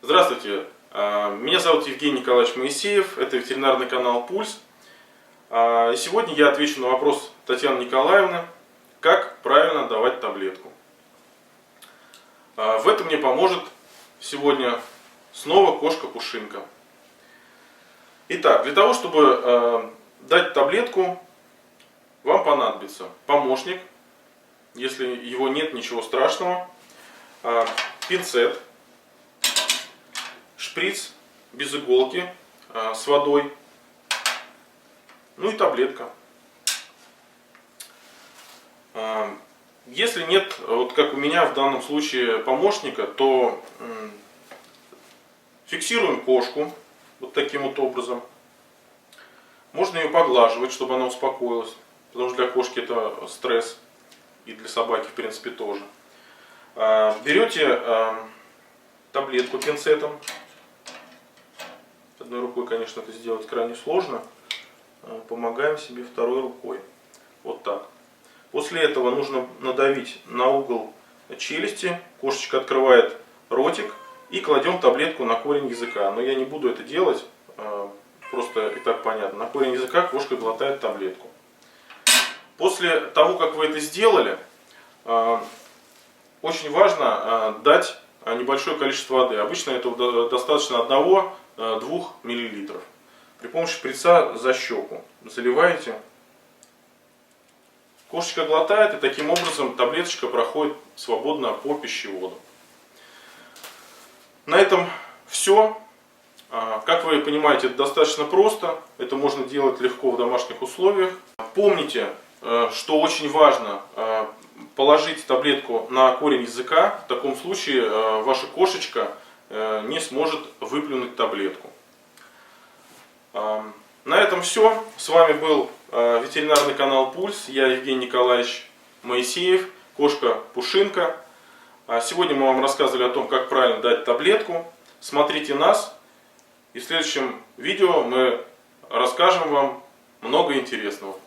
Здравствуйте, меня зовут Евгений Николаевич Моисеев, это ветеринарный канал «Пульс». И сегодня я отвечу на вопрос Татьяны Николаевны, как правильно давать таблетку. В этом мне поможет сегодня снова кошка-пушинка. Итак, для того, чтобы дать таблетку, вам понадобится помощник, если его нет, ничего страшного, пинцет, шприц без иголки с водой, ну и таблетка. Если нет, вот как у меня в данном случае, помощника, то фиксируем кошку вот таким вот образом. Можно ее поглаживать, чтобы она успокоилась, потому что для кошки это стресс, и для собаки в принципе тоже. Берете таблетку пинцетом. Одной рукой, конечно, это сделать крайне сложно. Помогаем себе второй рукой. Вот так. После этого нужно надавить на угол челюсти. Кошечка открывает ротик. И кладем таблетку на корень языка. Но я не буду это делать. Просто и так понятно. На корень языка кошка глотает таблетку. После того, как вы это сделали, очень важно дать небольшое количество воды. Обычно этого достаточно 1-2 мл. При помощи шприца за щеку заливаете. Кошечка глотает, и таким образом таблеточка проходит свободно по пищеводу. На этом все. Как вы понимаете, это достаточно просто. Это можно делать легко в домашних условиях. Помните, что очень важно положить таблетку на корень языка. В таком случае ваша кошечка не сможет выплюнуть таблетку. На этом все. С вами был ветеринарный канал «Пульс». Я Евгений Николаевич Моисеев, кошка-пушинка. Сегодня мы вам рассказывали о том, как правильно дать таблетку. Смотрите нас. И в следующем видео мы расскажем вам много интересного.